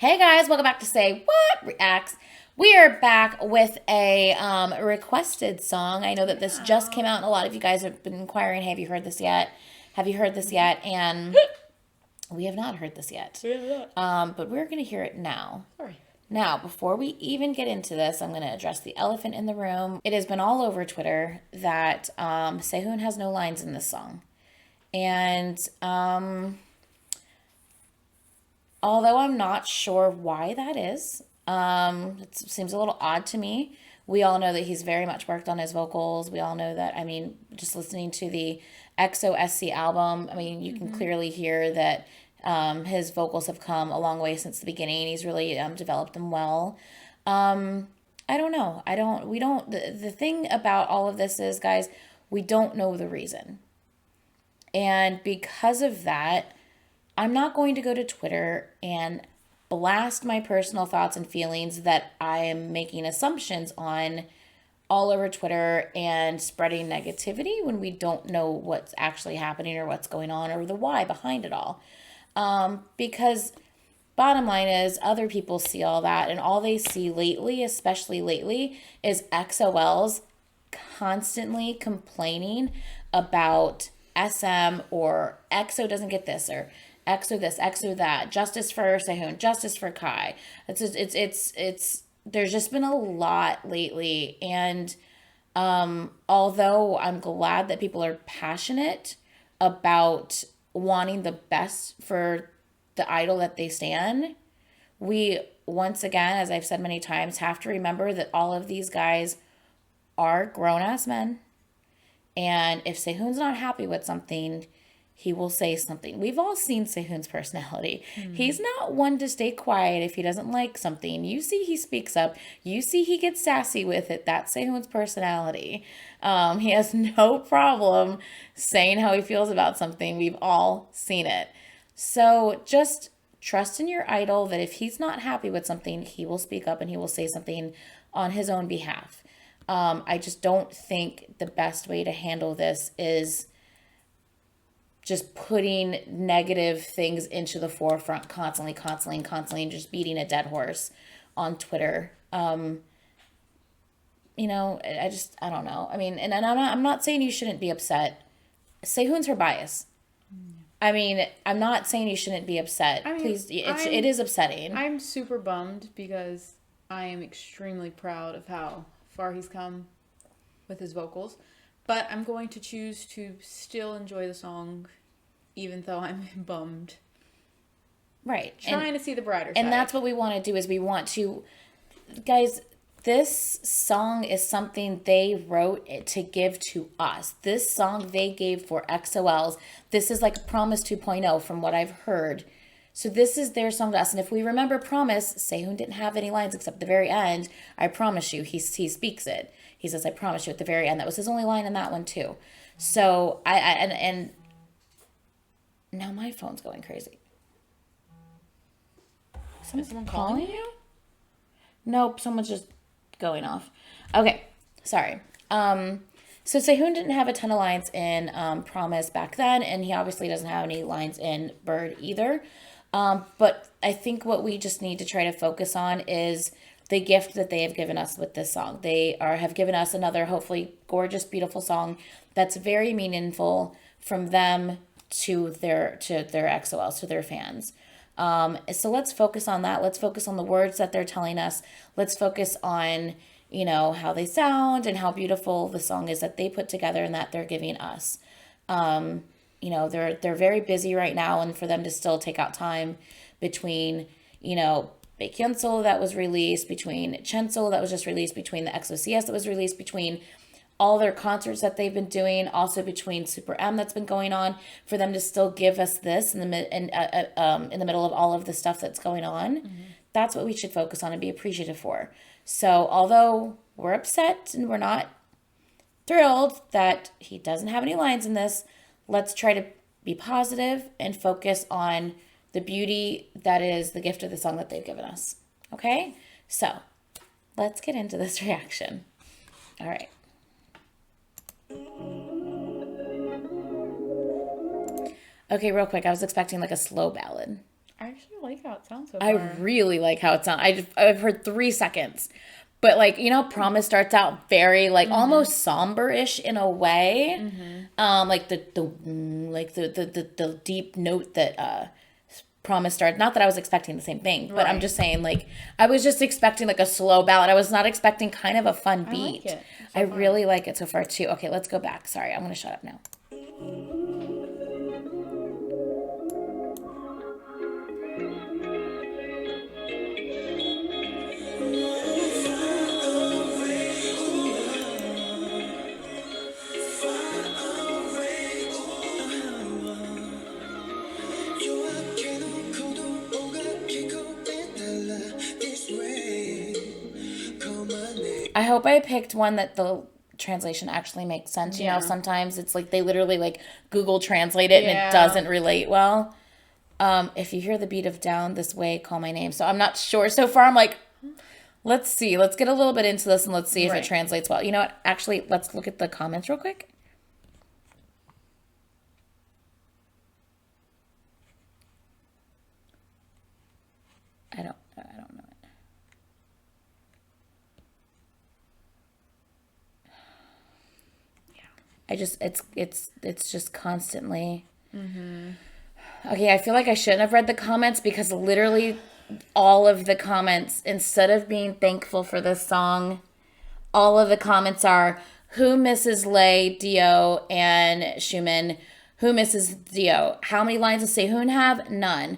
Hey guys, welcome back to Say What Reacts. We are back with a requested song. I know that this just came out, and a lot of you guys have been inquiring, hey, have you heard this yet? Have you heard this yet? And we have not heard this yet. But we're going to hear it now. Sorry. Now, before we even get into this, I'm going to address the elephant in the room. It has been all over Twitter that Sehun has no lines in this song. And although I'm not sure why that is, it seems a little odd to me. We all know that he's very much worked on his vocals. We all know that, I mean, just listening to the EXO'Ls album, I mean, you can clearly hear that his vocals have come a long way since the beginning. He's really developed them well. I don't know. The thing about all of this is, guys, we don't know the reason. And because of that, I'm not going to go to Twitter and blast my personal thoughts and feelings that I am making assumptions on all over Twitter and spreading negativity when we don't know what's actually happening or what's going on or the why behind it all. Because bottom line is other people see all that, and all they see lately, especially lately, is EXO'Ls constantly complaining about SM or EXO doesn't get this or EXO this, EXO that, justice for Sehun, justice for Kai. It's there's just been a lot lately, and although I'm glad that people are passionate about wanting the best for the idol that they stand, we once again, as I've said many times, have to remember that all of these guys are grown-ass men, and if Sehun's not happy with something, he will say something. We've all seen Sehun's personality. He's not one to stay quiet if he doesn't like something. You see he speaks up. You see he gets sassy with it. That's Sehun's personality. He has no problem saying how he feels about something. We've all seen it. So just trust in your idol that if he's not happy with something, he will speak up and he will say something on his own behalf. I just don't think the best way to handle this is just putting negative things into the forefront constantly, and just beating a dead horse on Twitter. I don't know. I mean, and I'm not saying you shouldn't be upset. Sehun's her bias. I mean, I'm not saying you shouldn't be upset. I mean, please, it is upsetting. I'm super bummed because I am extremely proud of how far he's come with his vocals. But I'm going to choose to still enjoy the song, even though I'm bummed. Right. Trying to see the brighter side. And that's what we want to do is we want to... Guys, this song is something they wrote to give to us. This song they gave for EXO'Ls. This is like Promise 2.0 from what I've heard. So this is their song to us. And if we remember Promise, Sehun didn't have any lines except the very end. I promise you. He speaks it. He says, I promise you at the very end. That was his only line in that one too. So and now my phone's going crazy. Is someone calling you? Nope, someone's just going off. Okay, sorry. So Sehun didn't have a ton of lines in Promise back then, and he obviously doesn't have any lines in Bird either. But I think what we just need to try to focus on is the gift that they have given us with this song. They have given us another hopefully gorgeous, beautiful song that's very meaningful from them to their EXO-Ls, to their fans. So let's focus on that. Let's focus on the words that they're telling us. Let's focus on, how they sound and how beautiful the song is that they put together and that they're giving us. They're very busy right now, and for them to still take out time between, Baekhyun solo that was released, between Chen solo that was just released, between the EXO-CS that was released, between all their concerts that they've been doing, also between Super M that's been going on, for them to still give us this in the middle of all of the stuff that's going on. That's what we should focus on and be appreciative for. So although we're upset and we're not thrilled that he doesn't have any lines in this, let's try to be positive and focus on the beauty that is the gift of the song that they've given us. Okay? So let's get into this reaction. All right. Okay, real quick. I was expecting like a slow ballad. I actually like like how it sounds so I far. really like how it sounds. I've heard 3 seconds. But like, Promise starts out very like almost somber-ish in a way. Like the deep note that Promise started. Not that I was expecting the same thing, but I'm Right. just saying like I was just expecting like a slow ballad. I was not expecting kind of a fun I beat. like it so I far. really like it so far too. Okay, let's go back. Sorry, I'm gonna shut up now. I hope I picked one that the translation actually makes sense. Yeah. Sometimes it's like they literally like Google translate it and Yeah. it doesn't relate well. If you hear the beat of Down This Way, Call My Name. So I'm not sure. So far, I'm like, let's see. Let's get a little bit into this and let's see if it Right. translates well. You know what? Actually, let's look at the comments real quick. I don't know it. It's just constantly. Okay, I feel like I shouldn't have read the comments because literally all of the comments, instead of being thankful for this song, all of the comments are who misses Lay, Dio, and Schumann. Who misses Dio? How many lines does Sehun have? None.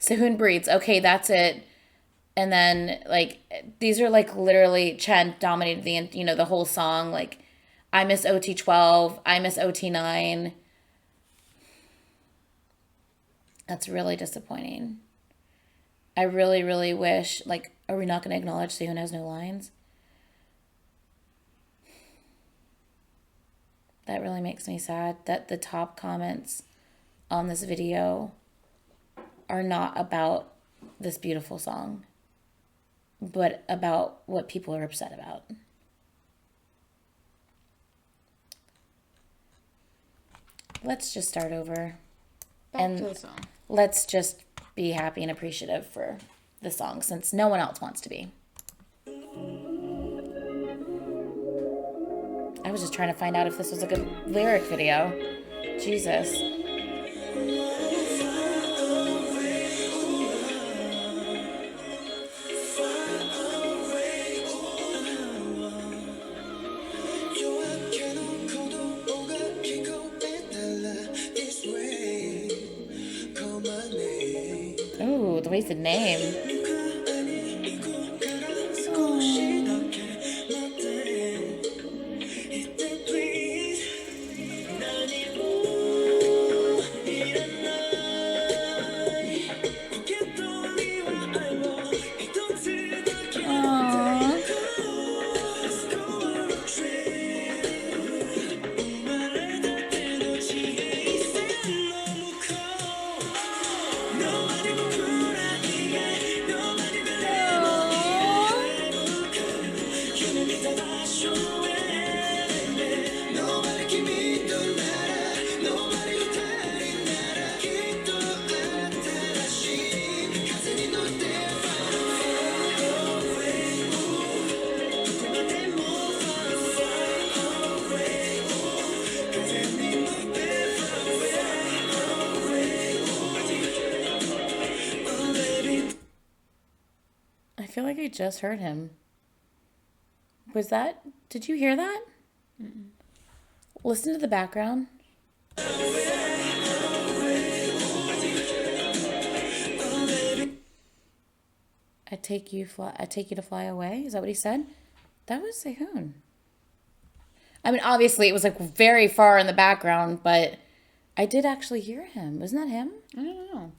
Sehun breathes. Okay, that's it. And then like these are like literally Chen dominated the whole song. Like I miss OT12. I miss OT9. That's really disappointing. I really, really wish, like, are we not going to acknowledge Sehun has no lines? That really makes me sad that the top comments on this video are not about this beautiful song, but about what people are upset about. Let's just start over. Back to the song. Let's just be happy and appreciative for the song since no one else wants to be. I was just trying to find out if this was a good lyric video. Jesus. Ooh, the way he said name. I feel like I just heard him. Did you hear that? Mm-mm. Listen to the background. I take you to fly away. Is that what he said? That was Sehun. I mean, obviously it was like very far in the background, but I did actually hear him. Wasn't that him? I don't know.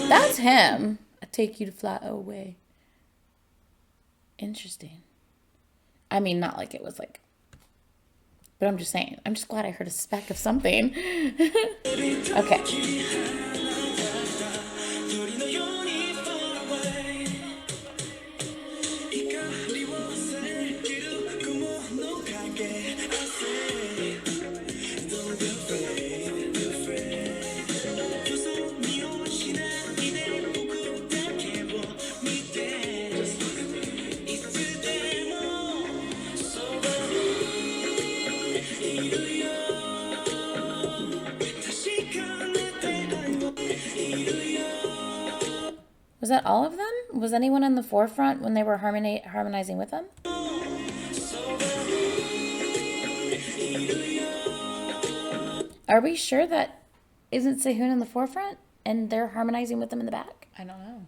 That's him. I take you to fly away. Interesting. I mean, not like it was like, but I'm just saying. I'm just glad I heard a speck of something. Okay. Was that all of them? Was anyone in the forefront when they were harmonizing with them? Are we sure that isn't Sehun in the forefront and they're harmonizing with them in the back? I don't know.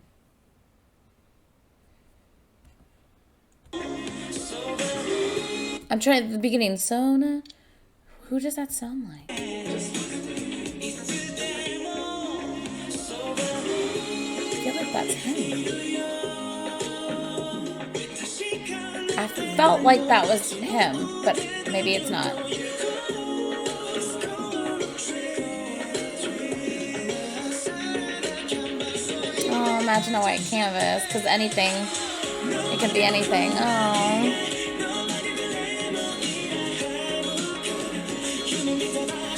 I'm trying at the beginning. Sona. Who does that sound like? I feel like that's him. I felt like that was him, but maybe it's not. Oh, imagine a white canvas, because anything, it could be anything. Oh.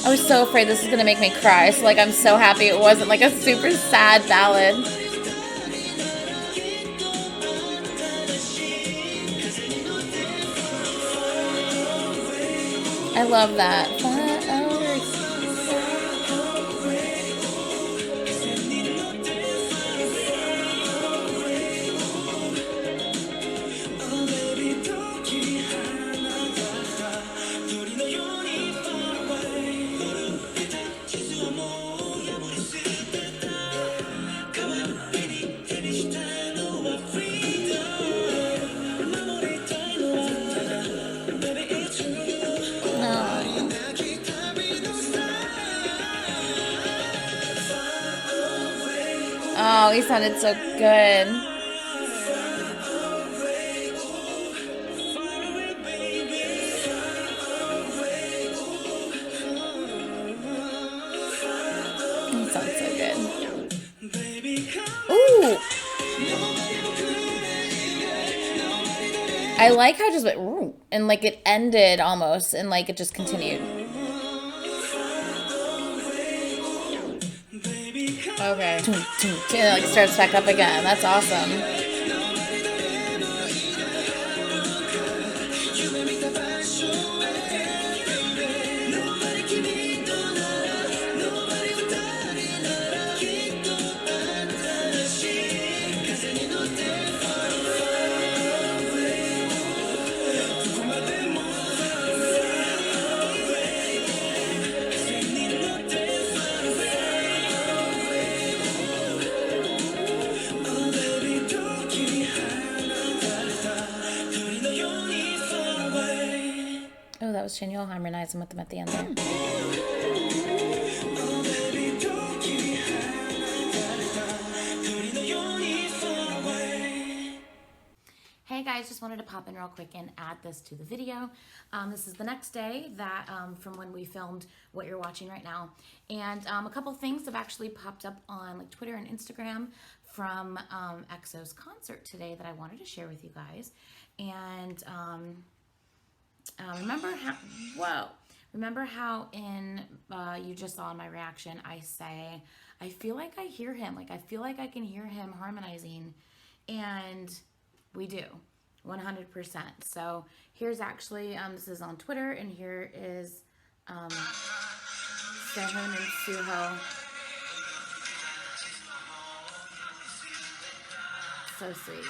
I was so afraid this was going to make me cry, so like I'm so happy it wasn't like a super sad ballad. I love that. Oh, he sounded so good. He sounds so good. Ooh. I like how it just went, ooh, and like it ended almost, and like it just continued. Okay. And it like starts back up again. That's awesome. Oh, that was Chanyeol harmonizing with them at the end there. Hey guys, just wanted to pop in real quick and add this to the video. This is the next day that from when we filmed what you're watching right now. And a couple things have actually popped up on like Twitter and Instagram from EXO's concert today that I wanted to share with you guys. And remember how in you just saw in my reaction I say I feel like I hear him, like I feel like I can hear him harmonizing, and we do 100%. So here's actually this is on Twitter, and here is Sehun and Suho. So sweet.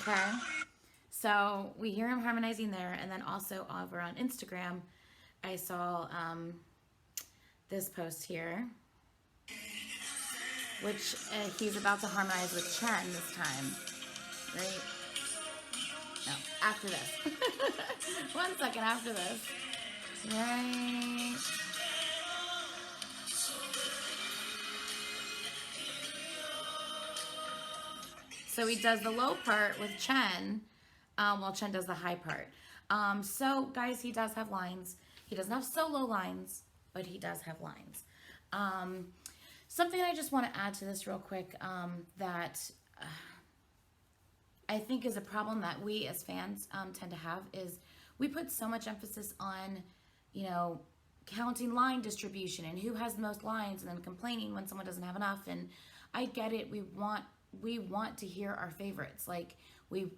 Okay. So we hear him harmonizing there, and then also over on Instagram, I saw this post here, which he's about to harmonize with Chen this time, right? No, after this. 1 second after this. Right. So he does the low part with Chen, while Chen does the high part. So guys, he does have lines. He doesn't have solo lines, but he does have lines. Something I just want to add to this real quick that I think is a problem that we as fans tend to have is we put so much emphasis on, counting line distribution and who has the most lines, and then complaining when someone doesn't have enough. And I get it. We want to hear our favorites. Like we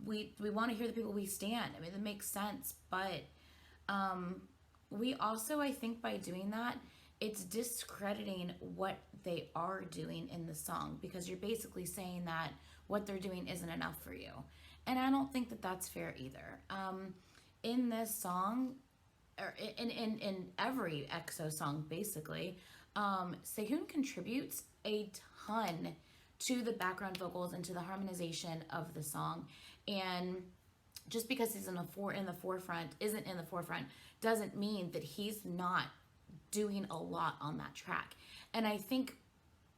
want to hear the people we stand. I mean, it makes sense, but we also, I think by doing that, it's discrediting what they are doing in the song, because you're basically saying that what they're doing isn't enough for you. And I don't think that that's fair either. In this song, or in every EXO song, basically, Sehun contributes a ton to the background vocals and to the harmonization of the song. And just because he's in the forefront, isn't in the forefront, doesn't mean that he's not doing a lot on that track. And I think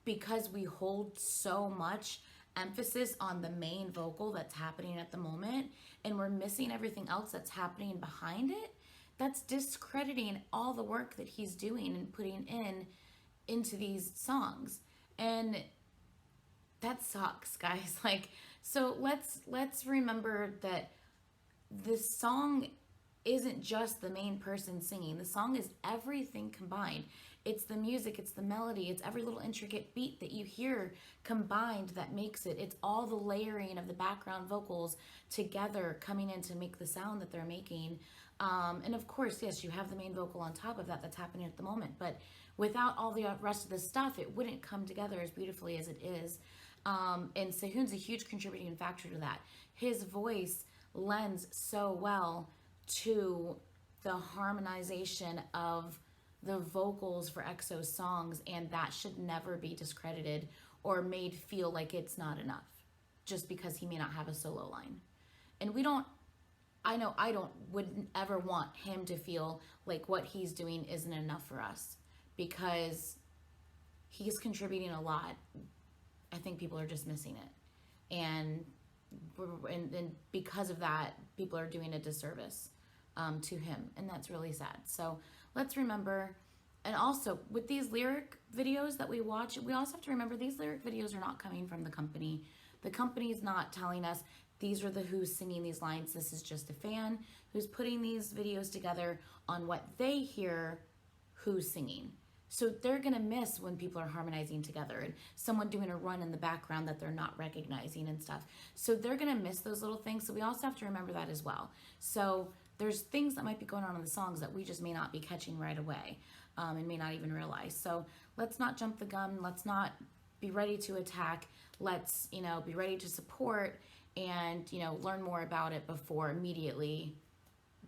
because we hold so much emphasis on the main vocal that's happening at the moment, and we're missing everything else that's happening behind it, that's discrediting all the work that he's doing and putting into these songs. And that sucks, guys. Like, so let's remember that this song isn't just the main person singing. The song is everything combined. It's the music, it's the melody, it's every little intricate beat that you hear combined that makes it. It's all the layering of the background vocals together coming in to make the sound that they're making. And of course, yes, you have the main vocal on top of that that's happening at the moment. But without all the rest of the stuff, it wouldn't come together as beautifully as it is. And Sehun's a huge contributing factor to that. His voice lends so well to the harmonization of the vocals for EXO's songs, and that should never be discredited or made feel like it's not enough just because he may not have a solo line. And I wouldn't ever want him to feel like what he's doing isn't enough for us, because he's contributing a lot. I think people are just missing it. And because of that, people are doing a disservice to him, and that's really sad. So let's remember. And also with these lyric videos that we watch, we also have to remember these lyric videos are not coming from the company. The company's not telling us these are the who's singing these lines. This is just a fan who's putting these videos together on what they hear who's singing. So they're going to miss when people are harmonizing together and someone doing a run in the background that they're not recognizing and stuff. So they're going to miss those little things. So we also have to remember that as well. So there's things that might be going on in the songs that we just may not be catching right away, and may not even realize. So let's not jump the gun. Let's not be ready to attack. Let's, be ready to support and, learn more about it before immediately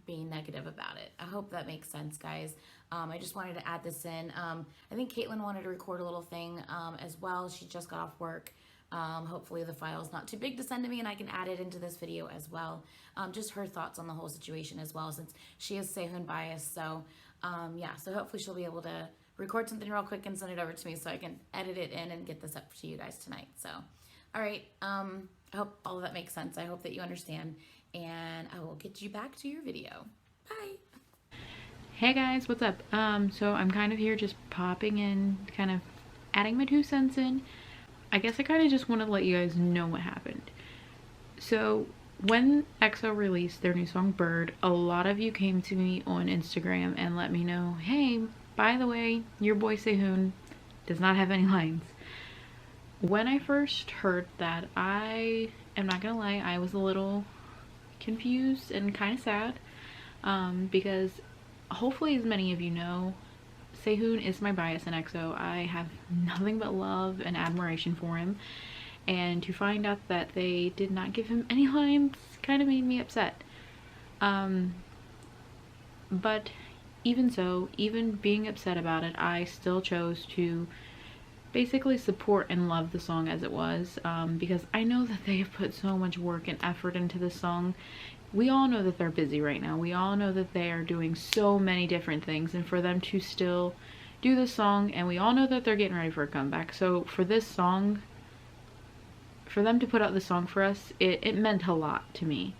being negative about it. I hope that makes sense, guys. I just wanted to add this in. I think Caitlin wanted to record a little thing as well. She just got off work. Hopefully the file is not too big to send to me and I can add it into this video as well. Just her thoughts on the whole situation as well, since she is Sehun biased. So yeah, so hopefully she'll be able to record something real quick and send it over to me so I can edit it in and get this up to you guys tonight. So, all right. I hope all of that makes sense. I hope that you understand, and I will get you back to your video. Bye. Hey guys, what's up? So I'm kind of here just popping in, kind of adding my 2 cents in. I guess I kind of just want to let you guys know what happened. So when EXO released their new song Bird, a lot of you came to me on Instagram and let me know, hey, by the way, your boy Sehun does not have any lines. When I first heard that, I am not gonna lie, I was a little confused and kind of sad, because hopefully, as many of you know, Sehun is my bias in EXO. I have nothing but love and admiration for him, and to find out that they did not give him any lines kind of made me upset. But even so, even being upset about it, I still chose to basically support and love the song as it was, because I know that they have put so much work and effort into this song. We all know that they're busy right now. We all know that they are doing so many different things, and for them to still do this song, and we all know that they're getting ready for a comeback. So for this song, for them to put out this song for us, it meant a lot to me.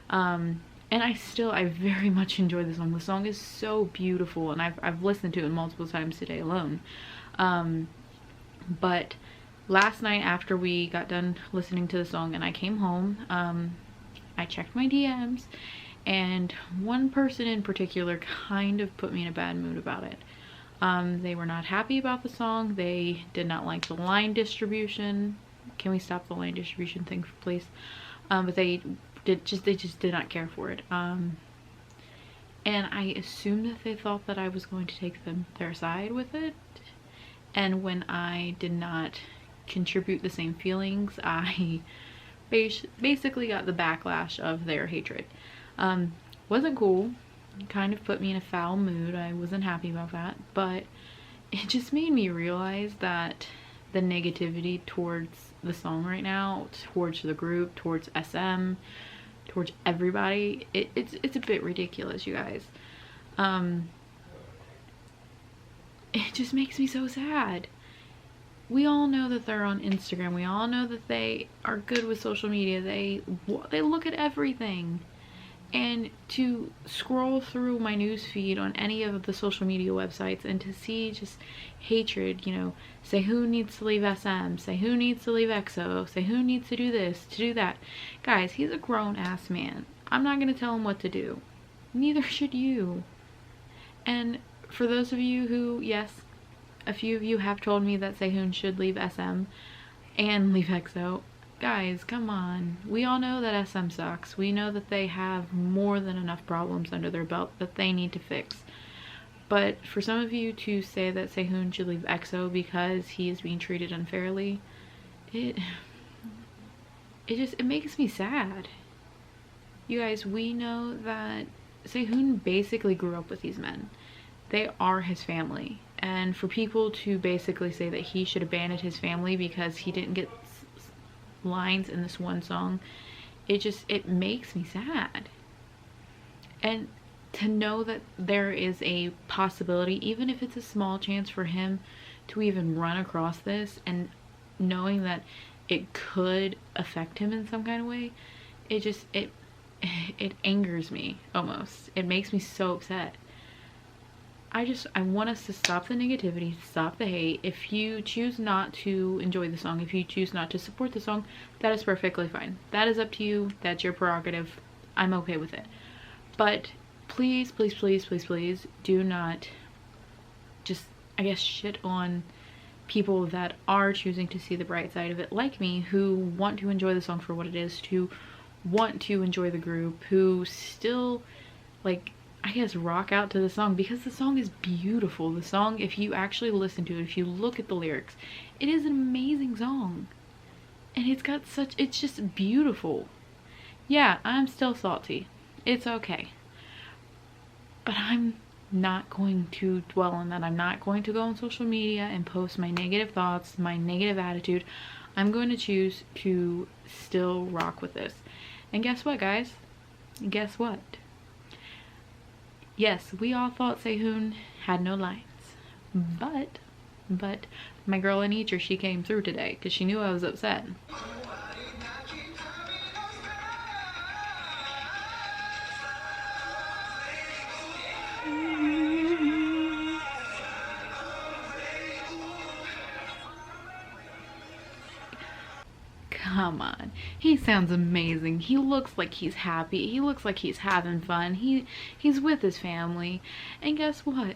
And I very much enjoy the song. The song is so beautiful, and I've listened to it multiple times today alone. But last night after we got done listening to the song and I came home, I checked my DMs, and one person in particular kind of put me in a bad mood about it. They were not happy about the song. They did not like the line distribution. Can we stop the line distribution thing, please? But they just did not care for it. And And I assumed that they thought that I was going to take their side with it. And when I did not contribute the same feelings, I basically got the backlash of their hatred. Wasn't cool. Kind of put me in a foul mood. I wasn't happy about that. But it just made me realize that the negativity towards the song right now, towards the group, towards SM, towards everybody, it's a bit ridiculous, you guys. It just makes me so sad. We all know that they're on Instagram. We all know that they are good with social media. They look at everything. And to scroll through my news feed on any of the social media websites and to see just hatred, Sehun needs to leave SM, Sehun needs to leave EXO, Sehun needs to do this, to do that. Guys, he's a grown ass man. I'm not going to tell him what to do. Neither should you. And for those of you who, yes, a few of you have told me that Sehun should leave SM and leave EXO. Guys, come on. We all know that SM sucks. We know that they have more than enough problems under their belt that they need to fix. But for some of you to say that Sehun should leave EXO because he is being treated unfairly, it makes me sad. You guys, we know that Sehun basically grew up with these men. They are his family. And for people to basically say that he should abandon his family because he didn't get lines in this one song, it makes me sad. And to know that there is a possibility, even if it's a small chance for him to even run across this, and knowing that it could affect him in some kind of way, it angers me almost. It makes me so upset. I want us to stop the negativity, stop the hate. If you choose not to enjoy the song, if you choose not to support the song, that is perfectly fine. That is up to you. That's your prerogative. I'm okay with it. But please, please, please, please, please do not just, I guess, shit on people that are choosing to see the bright side of it, like me, who want to enjoy the song for what it is, to want to enjoy the group, who still, I guess, rock out to the song because the song is beautiful. The song, if you actually listen to it, if you look at the lyrics, it is an amazing song. And it's just beautiful. Yeah, I'm still salty. It's okay. But I'm not going to dwell on that. I'm not going to go on social media and post my negative thoughts, my negative attitude. I'm going to choose to still rock with this. And guess what, guys? Guess what? Yes, we all thought Sehun had no lines, but my girl Anitra, she came through today because she knew I was upset. Come on, he sounds amazing. He looks like he's happy. He looks like he's having fun. He's with his family, and guess what?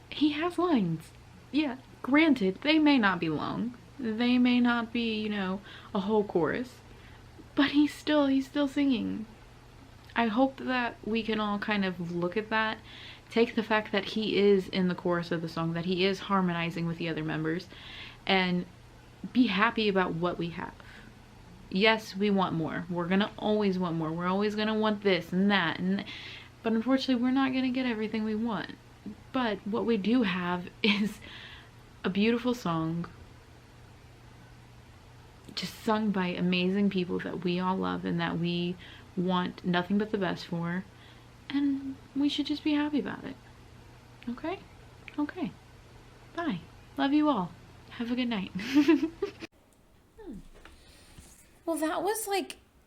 He has lines. Yeah, granted, they may not be long. They may not be, a whole chorus, but he's still singing. I hope that we can all kind of look at that, take the fact that he is in the chorus of the song, that he is harmonizing with the other members, and be happy about what we have. Yes, we want more. We're gonna always want more. We're always gonna want this and that, but unfortunately we're not gonna get everything we want. But what we do have is a beautiful song just sung by amazing people that we all love and that we want nothing but the best for, and we should just be happy about it. Okay? Okay. Bye. Love you all. Have a good night. Well, that was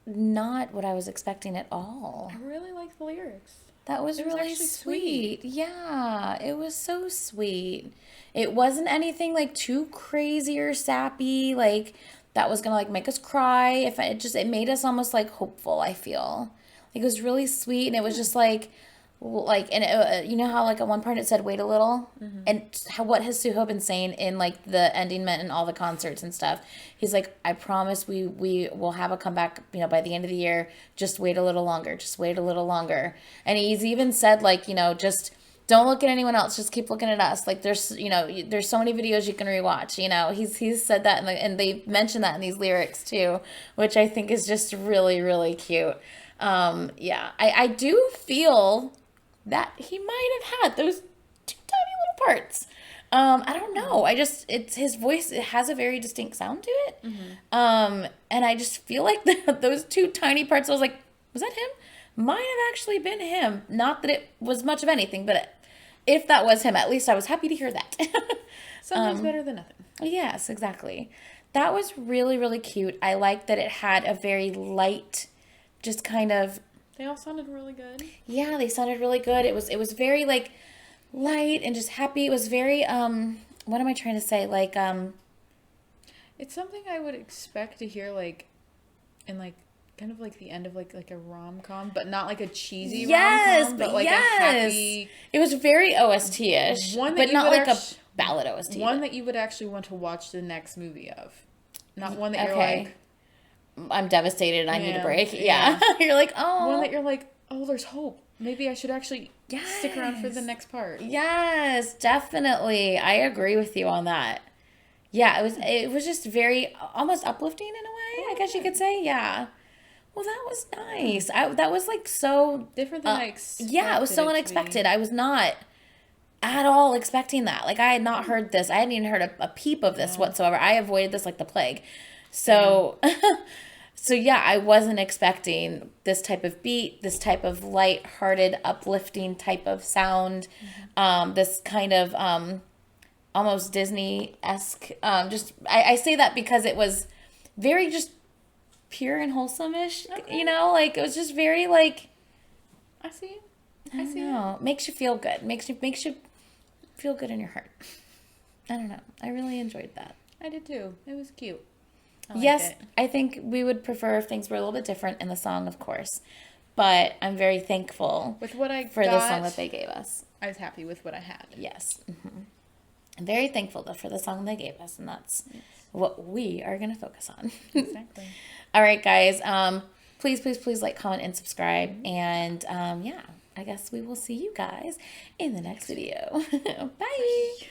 not what I was expecting at all. I really like the lyrics. That was really sweet. Yeah, it was so sweet. It wasn't anything too crazy or sappy, that was gonna make us cry. It made us almost hopeful, I feel. It was really sweet, and it was just like, and you know how like at one part it said wait a little, and how what has Suho been saying in like the ending meant and all the concerts and stuff. He's like, I promise we will have a comeback, you know, by the end of the year. Just wait a little longer. Just wait a little longer. And he's even said like, you know, just don't look at anyone else. Just keep looking at us. Like there's, you know, there's so many videos you can rewatch. You know, he's said that, and they mentioned that in these lyrics too, which I think is just really really cute. Yeah, I do feel that he might have had those two tiny little parts. I don't know. It's his voice. It has a very distinct sound to it. And I just feel like those two tiny parts. I was like, was that him? Might have actually been him. Not that it was much of anything, but if that was him, at least I was happy to hear that. Something's better than nothing. Yes, exactly. That was really, really cute. I like that it had a very light, just kind of. They all sounded really good. Yeah, they sounded really good. It was very like light and just happy. It was very what am I trying to say? Like It's something I would expect to hear like in like kind of like the end of like a rom-com, but not like a cheesy rom-com, but like a happy. It was very OST-ish, but not like a ballad OST. One that you would actually want to watch the next movie of. Not one that you're like, I'm devastated and I need a break. Yeah. You're like, oh. One that you're like, oh, there's hope. Maybe I should actually stick around for the next part. Yes, definitely. I agree with you on that. Yeah, it was just very almost uplifting in a way, I guess you could say. Yeah. Well, that was nice. That was like so different than I expected. Yeah, it was so unexpected. I was not at all expecting that. Like I had not heard this. I hadn't even heard a peep of this whatsoever. I avoided this like the plague. So so yeah, I wasn't expecting this type of beat, this type of light-hearted, uplifting type of sound, this kind of almost Disney-esque. Just I say that because it was very just pure and wholesome-ish. Okay. You know, like it was just very like. I see it. I see it. Makes you feel good. Makes you feel good in your heart. I don't know. I really enjoyed that. I did too. It was cute. Yes, I think we would prefer if things were a little bit different in the song, of course. But I'm very thankful with what I for the song that they gave us. I was happy with what I had. Yes. I'm very thankful for the song they gave us, and that's what we are going to focus on. Exactly. All right, guys. Please like, comment, and subscribe. And yeah, I guess we will see you guys in the next video. Bye.